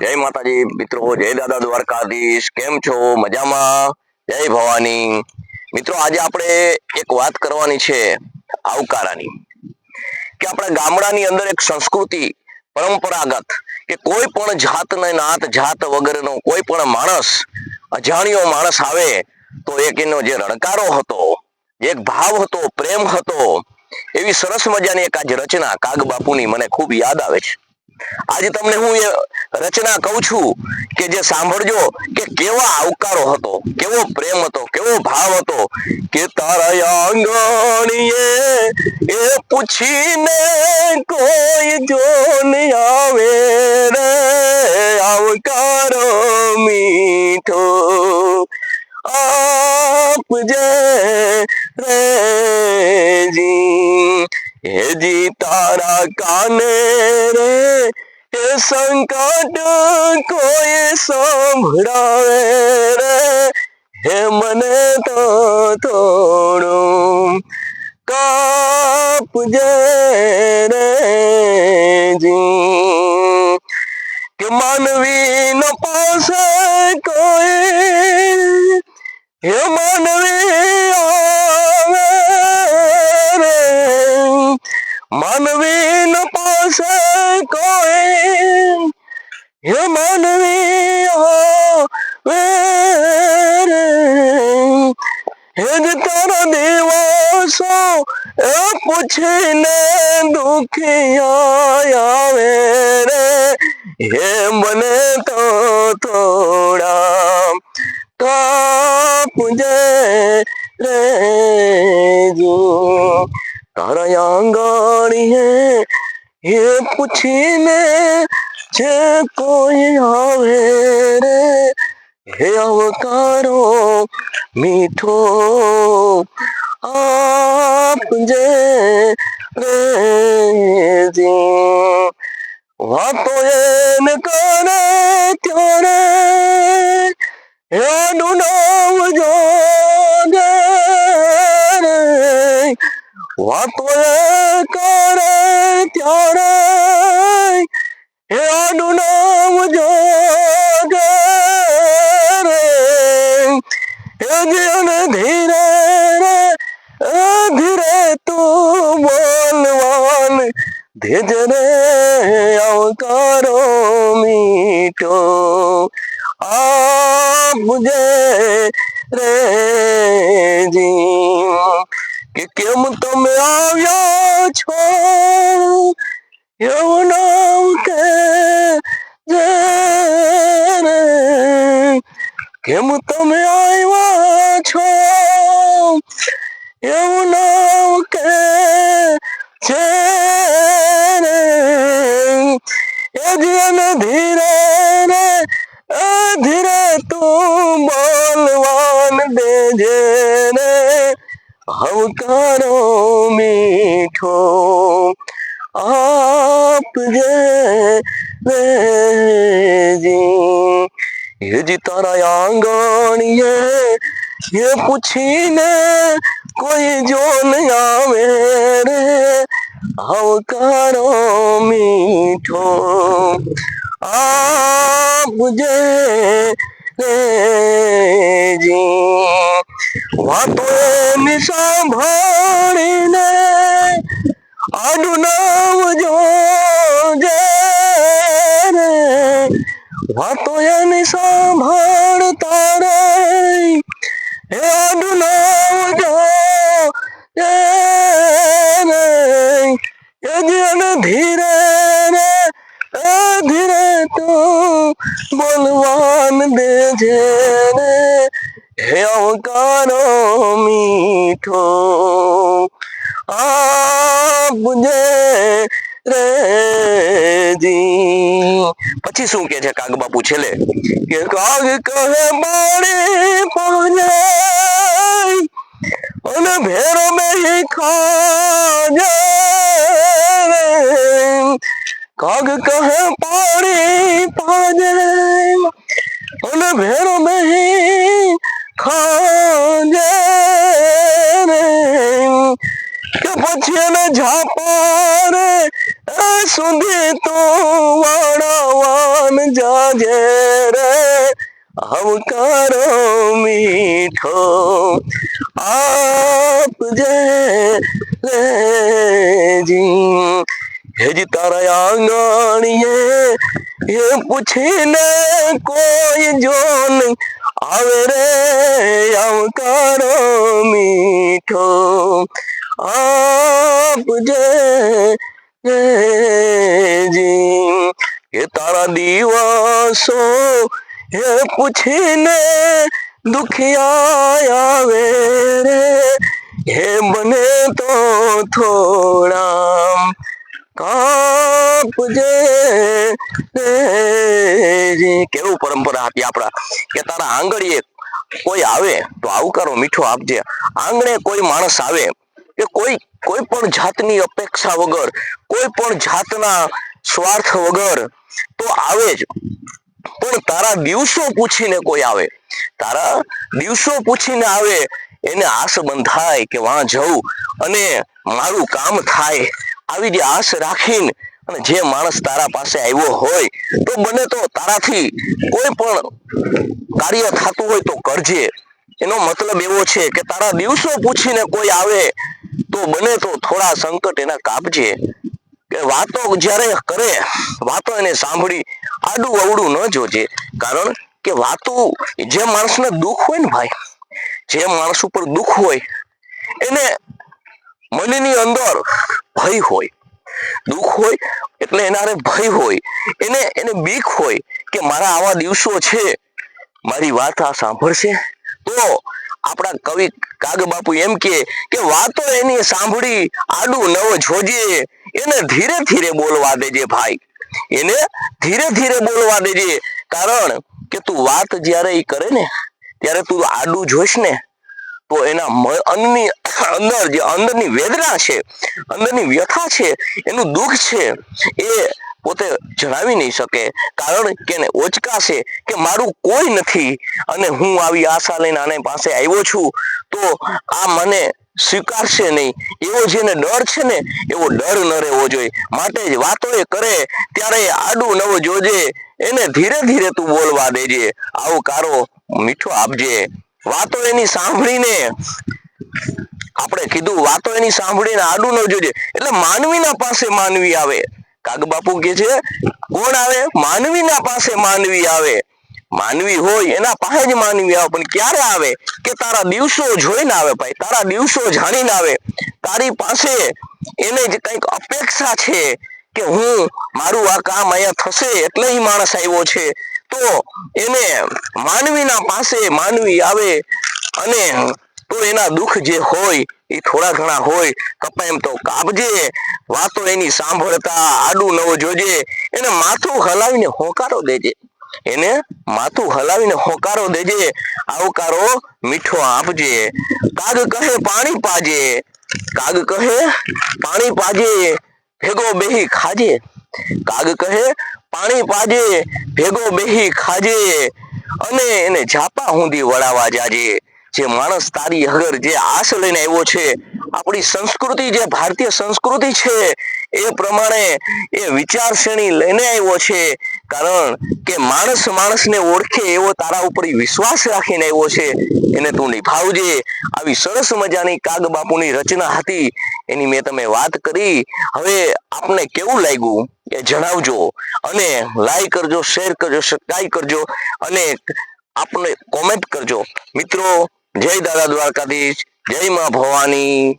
જય માતાજી મિત્રો, જય દાદા દ્વારકાધીશ. કેમ છો? મજામાં? જય ભવાની. મિત્રો, આજે આપણે એક વાત કરવાની છે આવકારાની, કે આપણા ગામડાની અંદર એક સંસ્કૃતિ પરંપરાગત કે કોઈ પણ જાત ને નાત જાત વગરનો કોઈ પણ માણસ, અજાણ્યો માણસ આવે તો એક એનો જે રણકારો હતો, એક ભાવ હતો, પ્રેમ હતો, એવી સરસ મજાની એક આજ રચના કાગ બાપુની મને ખૂબ યાદ આવે છે. આજે તમને હું એ રચના કહું છું કે જે સાંભળજો કે કેવો આવકારો હતો, કેવો પ્રેમ હતો, કેવો ભાવ હતો. કે તારા આંગણીએ એ પૂછીને કોઈ જો આવે રે, આવકારો મીઠો આપજે રેજી, હેજી તારા કાને રે એ સંકટ કોઈ સંભળાવે રે, હે મને તો થોડું કાપજે રેજી. કે માનવી ન પાસે કોઈ, હે માનવી આવે રે, માનવી ન પાસે કોઈ, હે માનવી આવે રે, હે જ તારા દિવસો એ પૂછીને દુખિયા આવે રે, હે મને તો થોડા કાપજે રેજો. તારા આંગણીએ એ પૂછીને જે કોઈ આવે રે, હે આવકારો મીઠો આપજે રેજી. વાતો એને કરે ત્યારે એનું નામ જોગે રે, વાતો એ કરે ત્યારે એનું નામ જોગે રે, એ જીવન ધીરે રે ધીરે તું બોલવાન ધીજ રે, આવકારો મીઠો આપજે રેજી. કે કેમ તમે આવ્યા છો એવું નામ કે જે રે, કેમ તમે આવ્યા છો એવું નામ કે છે રે, એ જીવન ધીરે રે ધીરે તું બોલવાન દેજે રે, આવકારો મીઠો આપજે રેજી. હેજી તારા આંગણીએ એ પૂછીને કોઈ જો ન આવે રે, આવકારો મીઠો આપજે રેજી. વાતો એની સાંભળીને આનું નામ જોજે રે, વાતો એની સાંભળતા રે આનું નામ જોજે રે, એ જીવન ધીરે રે ધીરે તું બોલવાન દેજે રે, હે આવકારો મીઠો આપજે રેજી. પછી શું કે છે કાગ બાપુ છેલ્લે, કે કાગ કહે પાણી પાજે અને ભેરો બેહી ખાજે રે, કાગ કહે પાણી પાજે અને ભેરો બેહી ખાજે રે, કે પછી એને ઝાપા રે સુધી તું વણવાન જાજે રે આવકારો મીઠો આપજે રેજી હેજી તારા આંગણીએ એ પૂછીને કોઈ જો નહીં આવે રે આવકારો મીઠો આપજે જી એ તારા દિવસો એ પૂછીને દુખિયા આવે રે હે બને તો થોડા કાપજે જી. કેવું પરંપરા હતી આપણા કે તારા આંગળીએ કોઈ આવે તો આવકારો મીઠો આપજે. આંગણે કોઈ માણસ આવે કે કોઈ પણ જાતની અપેક્ષા વગર, કોઈ પણ જાતના સ્વાર્થ વગર તો આવે જ, પણ તારા દિવસો પૂછીને કોઈ આવે, તારા દિવસો પૂછીને આવે એને આસ બંધાય કે વાં જવું અને મારું કામ થાય, આવી જે આસ રાખીને અને જે માણસ તારા પાસે આવ્યો હોય તો બને તો તારાથી કોઈ પણ કાર્ય થતું હોય તો કરજે. એનો મતલબ એવો છે કે તારા દિવસો પૂછીને કોઈ આવે તો બને તો થોડા સંકટ એના કાપજે. કે વાતો જ્યારે કરે, વાતો એને સાંભળી આડું અવડું ન જોજે. કારણ કે વાતો જે માણસને દુઃખ હોય ને ભાઈ, જે માણસ ઉપર દુઃખ હોય એને મનની અંદર ભય હોય, દુઃખ હોય એટલે એના ભય હોય, એને બીક હોય કે મારા આવા દિવસો છે, મારી વાત આ સાંભળશે. તો આપણા કવિ કાગબાપુ એમ કે વાતો એની સાંભળી આડું નવ જોજે, એને ધીરે ધીરે બોલવા દેજે ભાઈ, એને ધીરે ધીરે બોલવા દેજે. કારણ કે તું વાત જ્યારે ઈ કરે ને ત્યારે તું આડું જોઈશ ને તો એના અંદર જે અંદરની વેદના છે, અંદરની વ્યથા છે, એનું દુઃખ છે એ પોતે જણાવી નહીં શકે. કારણ કે એને ઓચકાશે કે મારું કોઈ નથી અને હું આવી આશા લઈને આને પાસે આવ્યો છું તો આ મને સ્વીકારશે નહીં, એવો જેને ડર છે ને એવો ડર ન રહેવો જોઈએ. માટે જ વાતો એ કરે ત્યારે આડું નવો જોજે, એને ધીરે ધીરે તું બોલવા દેજે, આવકારો મીઠો આપજે. વાતો એની સાંભળીને આપણે કીધું, વાતો એની સાંભળીને આડું ન જોજે. એટલે માનવીના પાસે માનવી આવે. કાગબાપુ કે છે કોણ આવે? માનવીના પાસે માનવી આવે. માનવી હોય એના પાસે જ માનવી આવે, પણ ક્યારે આવે કે તારા દિવસો જોઈને આવે ભાઈ, તારા દિવસો જાણીને આવે. તારી પાસે એને જ કંઈક અપેક્ષા છે કે હું મારું આ કામ અહીંયા થશે એટલે ઈ માણસ આવ્યો છે, તો એને માનવીના પાસે માનવી આવે અને તો એના દુઃખ જે હોય એ થોડા ઘણા હોય કપાય એમ તો કાપજે. વાતો એની સાંભળતા આડું નવો જોજે, એને માથું હલાવીને હોકારો દેજે, એને માથું હલાવીને હોકારો દેજે, આવકારો મીઠો આપજે. કાગ કહે પાણી પાજે, કાગ કહે પાણી પાજે, ભેગો બેહી ખાજે, કાગ કહે પાણી પાજે, ભેગો બેહી ખાજે, અને એને ઝાપા હુંધી વળાવા જાજે. જે માણસ તારી આગળ જે આશ લઈને આવ્યો છે, આપણી સંસ્કૃતિ જે ભારતીય સંસ્કૃતિ છે એ પ્રમાણે એ વિચારસરણી લઈને આવ્યો છે. કારણ કે માણસ માણસને ઓળખે એવો તારા ઉપર વિશ્વાસ રાખીને આવ્યો છે, એને તું નિભાવજે. આવી સરસ મજાની કાગબાપુની રચના હતી, એની મેં તમે વાત કરી. હવે આપને કેવું લાગ્યું એ જણાવજો અને લાઈક કરજો, શેર કરજો, સબસ્ક્રાઇબ કરજો અને આપને કોમેન્ટ કરજો. મિત્રો, જય દાદા દ્વારકાધીશ, જય માં ભવાની.